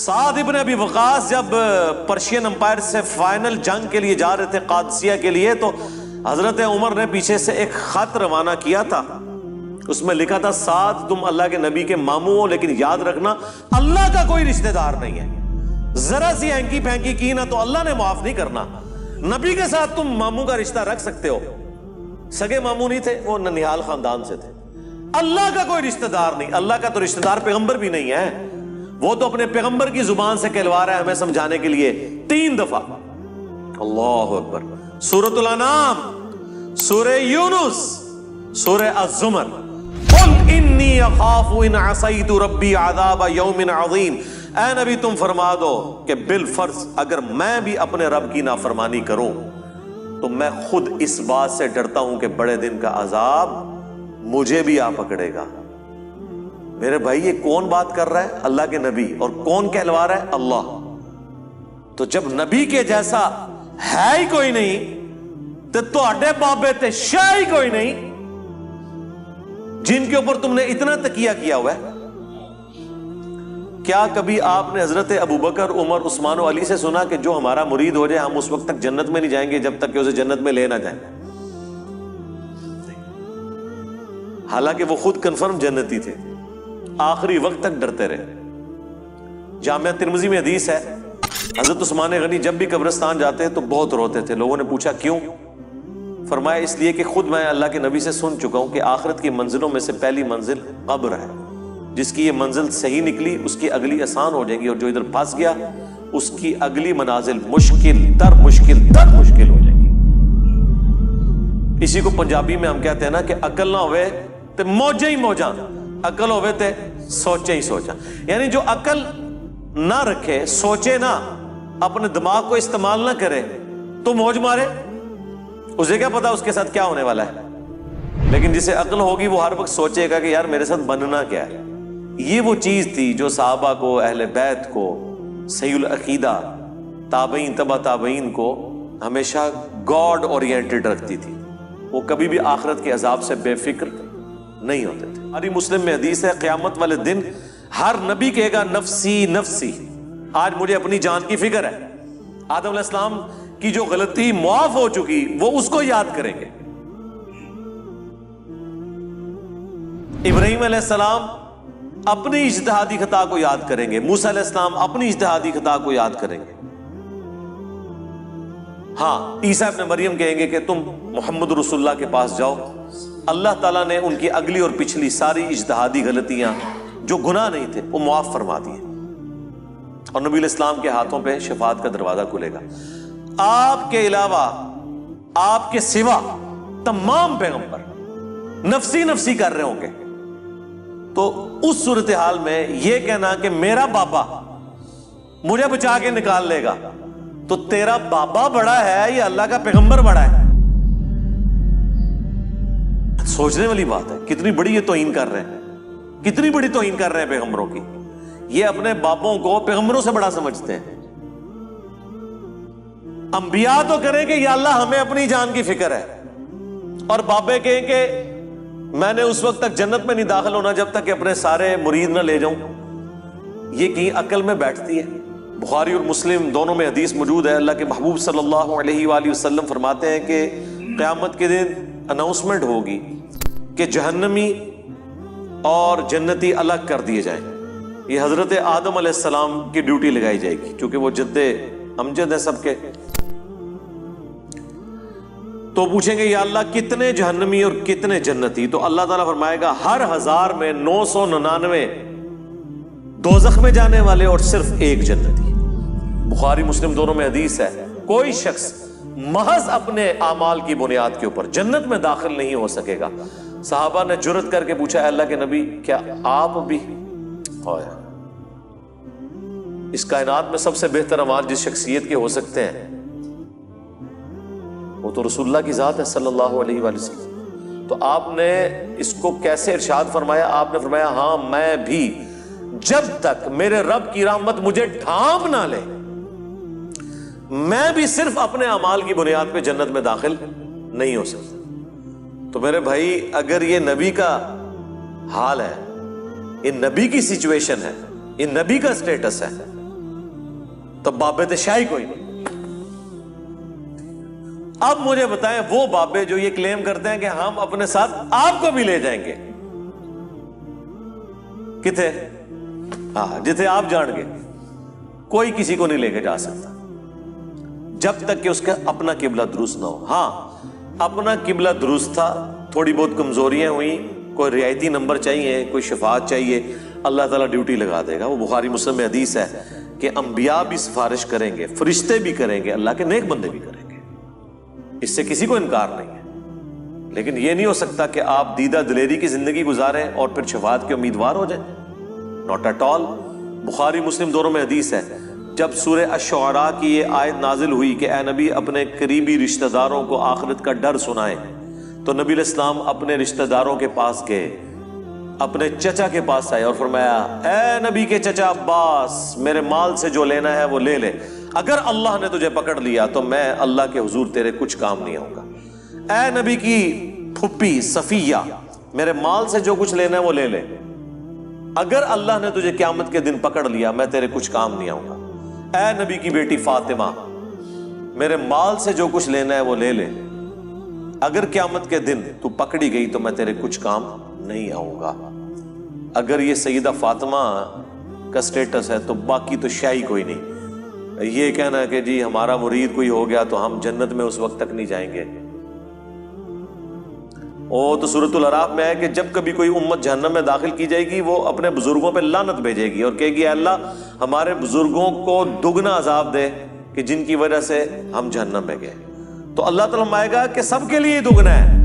سعد ابن ابی وقاص جب پرشین امپائر سے فائنل جنگ کے لیے جا رہے تھے قادسیہ کے لیے، تو حضرت عمر نے پیچھے سے ایک خط روانہ کیا تھا، اس میں لکھا تھا سعد تم اللہ کے نبی کے ماموں ہو، لیکن یاد رکھنا اللہ کا کوئی رشتہ دار نہیں ہے، ذرا سی ہینکی پھینکی کی نا تو اللہ نے معاف نہیں کرنا۔ نبی کے ساتھ تم ماموں کا رشتہ رکھ سکتے ہو، سگے ماموں نہیں تھے، وہ ننیال خاندان سے تھے، اللہ کا کوئی رشتہ دار نہیں۔ اللہ کا تو رشتہ دار پیغمبر بھی نہیں ہے، وہ تو اپنے پیغمبر کی زبان سے کہلوا رہا ہے ہمیں سمجھانے کے لیے 3 دفعہ۔ اللہ اکبر۔ سورۃ الانعام، سورہ یونس، سورہ الزمر، قل انی اخاف ان عصیت ربی عذاب یوم عظیم۔ اے نبی تم فرما دو کہ بالفرض اگر میں بھی اپنے رب کی نافرمانی کروں تو میں خود اس بات سے ڈرتا ہوں کہ بڑے دن کا عذاب مجھے بھی آ پکڑے گا۔ میرے بھائی یہ کون بات کر رہا ہے؟ اللہ کے نبی۔ اور کون کہلوا رہا ہے؟ اللہ۔ تو جب نبی کے جیسا ہے ہی کوئی نہیں تو تواڈے بابے تے شاہ ہی کوئی نہیں جن کے اوپر تم نے اتنا تکیہ کیا ہوا ہے۔ کیا کبھی آپ نے حضرت ابوبکر، عمر، عثمان و علی سے سنا کہ جو ہمارا مرید ہو جائے ہم اس وقت تک جنت میں نہیں جائیں گے جب تک کہ اسے جنت میں لے نہ جائیں؟ حالانکہ وہ خود کنفرم جنتی تھے، آخری وقت تک ڈرتے رہے۔ جامعہ ترمذی میں حدیث ہے، حضرت عثمان غنی جب بھی قبرستان جاتے تو بہت روتے تھے۔ لوگوں نے پوچھا کیوں؟ فرمایا اس لیے کہ خود میں اللہ کے نبی سے سن چکا ہوں کہ آخرت کی منزلوں میں سے پہلی منزل قبر ہے، جس کی یہ منزل صحیح نکلی اس کی اگلی آسان ہو جائے گی، اور جو ادھر پھنس گیا اس کی اگلی منازل مشکل تر مشکل ہو جائے گی۔ اسی کو پنجابی میں ہم کہتے ہیں نا کہ عقل نہ ہوئے تے موجاں ہی موجاں، عقل ہوئے تے سوچے ہی سوچاں۔ یعنی جو عقل نہ رکھے، سوچے نہ، اپنے دماغ کو استعمال نہ کرے تو موج مارے، اسے کیا پتا اس کے ساتھ کیا ہونے والا ہے۔ لیکن جسے عقل ہوگی وہ ہر وقت سوچے گا کہ یار میرے ساتھ بننا کیا ہے۔ یہ وہ چیز تھی جو صحابہ کو، اہل بیت کو، صحیح العقیدہ، تابعین، تبع تابعین کو ہمیشہ گاڈ اورینٹڈ رکھتی تھی۔ وہ کبھی بھی آخرت کے عذاب سے بے فکر نہیں ہوتے تھے۔ ہماری مسلم میں حدیث ہے قیامت والے دن ہر نبی کہے گا نفسی نفسی، آج مجھے اپنی جان کی فکر ہے۔ آدم علیہ السلام کی جو غلطی معاف ہو چکی وہ اس کو یاد کریں گے، ابراہیم علیہ السلام اپنی اجتہادی خطا کو یاد کریں گے، موسیٰ علیہ السلام اپنی اجتہادی خطا کو یاد کریں گے۔ ہاں عیسیٰ ابن مریم کہیں گے کہ تم محمد رسول اللہ کے پاس جاؤ، اللہ تعالیٰ نے ان کی اگلی اور پچھلی ساری اجتہادی غلطیاں جو گناہ نہیں تھے وہ معاف فرما دیے، اور نبی علیہ السلام کے ہاتھوں پہ شفاعت کا دروازہ کھلے گا۔ آپ کے علاوہ، آپ کے سوا تمام پیغمبر نفسی نفسی کر رہے ہوں گے، تو اس صورتحال میں یہ کہنا کہ میرا بابا مجھے بچا کے نکال لے گا، تو تیرا بابا بڑا ہے یا اللہ کا پیغمبر بڑا ہے؟ سوچنے والی بات ہے۔ کتنی بڑی یہ توہین کر رہے ہیں، کتنی بڑی توہین کر رہے ہیں پیغمبروں کی۔ یہ اپنے باپوں کو پیغمبروں سے بڑا سمجھتے ہیں۔ انبیاء تو کریں کہ یا اللہ ہمیں اپنی جان کی فکر ہے، اور بابے کہیں کہ میں نے اس وقت تک جنت میں نہیں داخل ہونا جب تک کہ اپنے سارے مرید نہ لے جاؤں۔ یہ کہیں عقل میں بیٹھتی ہے؟ بخاری اور مسلم دونوں میں حدیث موجود ہے، اللہ کے محبوب صلی اللہ علیہ وآلہ وسلم فرماتے ہیں کہ قیامت کے دن اناؤنسمنٹ ہوگی کہ جہنمی اور جنتی الگ کر دیے جائیں۔ یہ حضرت آدم علیہ السلام کی ڈیوٹی لگائی جائے گی کیونکہ وہ جد امجد ہیں سب کے۔ تو پوچھیں گے یا اللہ کتنے جہنمی اور کتنے جنتی؟ تو اللہ تعالیٰ فرمائے گا ہر 1000 میں 999 دوزخ میں جانے والے اور صرف 1 جنتی۔ بخاری مسلم دونوں میں حدیث ہے، کوئی شخص محض اپنے اعمال کی بنیاد کے اوپر جنت میں داخل نہیں ہو سکے گا۔ صحابہ نے جرأت کر کے پوچھا اے اللہ کے نبی کیا آپ بھی؟ اس کائنات میں سب سے بہتر اعمال جس شخصیت کے ہو سکتے ہیں وہ تو رسول اللہ کی ذات ہے صلی اللہ علیہ وآلہ وسلم۔ تو آپ نے اس کو کیسے ارشاد فرمایا؟ آپ نے فرمایا ہاں میں بھی جب تک میرے رب کی رحمت مجھے ڈھانپ نہ لے میں بھی صرف اپنے اعمال کی بنیاد پہ جنت میں داخل نہیں ہو سکتا۔ تو میرے بھائی اگر یہ نبی کا حال ہے، یہ نبی کی سچویشن ہے، یہ نبی کا سٹیٹس ہے، تو بابے تو شاہی کوئی نہیں۔ اب مجھے بتائیں وہ بابے جو یہ کلیم کرتے ہیں کہ ہم اپنے ساتھ آپ کو بھی لے جائیں گے، کتنے؟ ہاں جتنے آپ جان گے، کوئی کسی کو نہیں لے کے جا سکتا جب تک کہ اس کا اپنا قبلہ درست نہ ہو۔ ہاں اپنا قبلہ درست تھا، تھوڑی بہت کمزوریاں ہوئیں، کوئی رعایتی نمبر چاہیے، کوئی شفاعت چاہیے، اللہ تعالیٰ ڈیوٹی لگا دے گا۔ وہ بخاری مسلم میں حدیث ہے کہ انبیاء بھی سفارش کریں گے، فرشتے بھی کریں گے، اللہ کے نیک بندے بھی کریں گے، اس سے کسی کو انکار نہیں ہے۔ لیکن یہ نہیں ہو سکتا کہ آپ دیدہ دلیری کی زندگی گزاریں اور پھر شفاعت کے امیدوار ہو جائیں، ناٹ ایٹ آل۔ بخاری مسلم دونوں میں حدیث ہے، جب سورہ الشعراء کی یہ آیت نازل ہوئی کہ اے نبی اپنے قریبی رشتہ داروں کو آخرت کا ڈر سنائیں، تو نبی علیہ السلام اپنے رشتہ داروں کے پاس گئے، اپنے چچا کے پاس آئے اور فرمایا اے نبی کے چچا عباس، میرے مال سے جو لینا ہے وہ لے لے، اگر اللہ نے تجھے پکڑ لیا تو میں اللہ کے حضور تیرے کچھ کام نہیں آؤں گا۔ اے نبی کی پھپھی صفیہ، میرے مال سے جو کچھ لینا ہے وہ لے لے، اگر اللہ نے تجھے قیامت کے دن پکڑ لیا میں تیرے کچھ کام نہیں آؤں گا۔ اے نبی کی بیٹی فاطمہ، میرے مال سے جو کچھ لینا ہے وہ لے لے، اگر قیامت کے دن تو پکڑی گئی تو میں تیرے کچھ کام نہیں آؤں گا۔ اگر یہ سیدہ فاطمہ کا سٹیٹس ہے تو باقی تو شاہی کوئی نہیں۔ یہ کہنا کہ جی ہمارا مرید کوئی ہو گیا تو ہم جنت میں اس وقت تک نہیں جائیں گے، تو سورۃ الاعراف میں ہے کہ جب کبھی کوئی امت جہنم میں داخل کی جائے گی وہ اپنے بزرگوں پہ لعنت بھیجے گی اور کہے گی اے اللہ ہمارے بزرگوں کو دگنا عذاب دے کہ جن کی وجہ سے ہم جہنم میں گئے۔ تو اللہ تعالیٰ فرمائے گا کہ سب کے لیے دگنا ہے،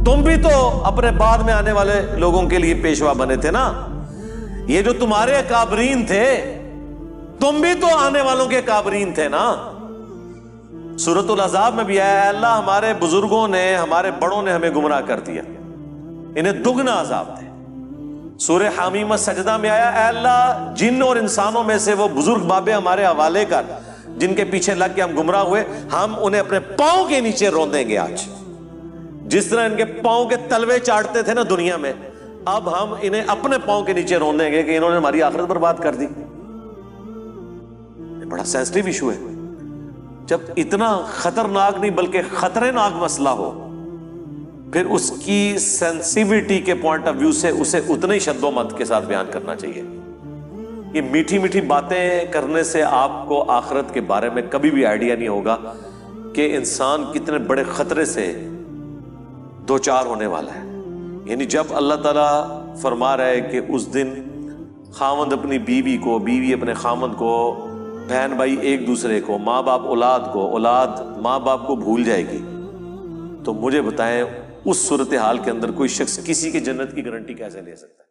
تم بھی تو اپنے بعد میں آنے والے لوگوں کے لیے پیشوا بنے تھے نا، یہ جو تمہارے اکابرین تھے تم بھی تو آنے والوں کے اکابرین تھے نا۔ سورۃ الاحزاب میں بھی آیا اے اللہ ہمارے بزرگوں نے، ہمارے بڑوں نے ہمیں گمراہ کر دیا، انہیں دگنا عذاب دے۔ سورہ حامیم سجدہ میں آیا اے اللہ جن اور انسانوں میں سے وہ بزرگ بابے ہمارے حوالے کر جن کے پیچھے لگ کے ہم گمراہ ہوئے، ہم انہیں اپنے پاؤں کے نیچے روندیں گے آج، جس طرح ان کے پاؤں کے تلوے چاٹتے تھے نا دنیا میں، اب ہم انہیں اپنے پاؤں کے نیچے روندیں گے کہ انہوں نے ہماری آخرت برباد کر دی۔ بڑا سینسٹیو ایشو ہے، جب اتنا خطرناک نہیں بلکہ خطرے ناک مسئلہ ہو پھر اس کی سینسیوٹی کے پوائنٹ آف ویو سے اسے اتنے ہی شد و مت کے ساتھ بیان کرنا چاہیے۔ یہ میٹھی میٹھی باتیں کرنے سے آپ کو آخرت کے بارے میں کبھی بھی آئیڈیا نہیں ہوگا کہ انسان کتنے بڑے خطرے سے دوچار ہونے والا ہے۔ یعنی جب اللہ تعالیٰ فرما رہا ہے کہ اس دن خاوند اپنی بیوی کو، بیوی اپنے خاوند کو، بہن بھائی ایک دوسرے کو، ماں باپ اولاد کو، اولاد ماں باپ کو بھول جائے گی، تو مجھے بتائیں اس صورتحال کے اندر کوئی شخص کسی کی جنت کی گارنٹی کیسے لے سکتا ہے؟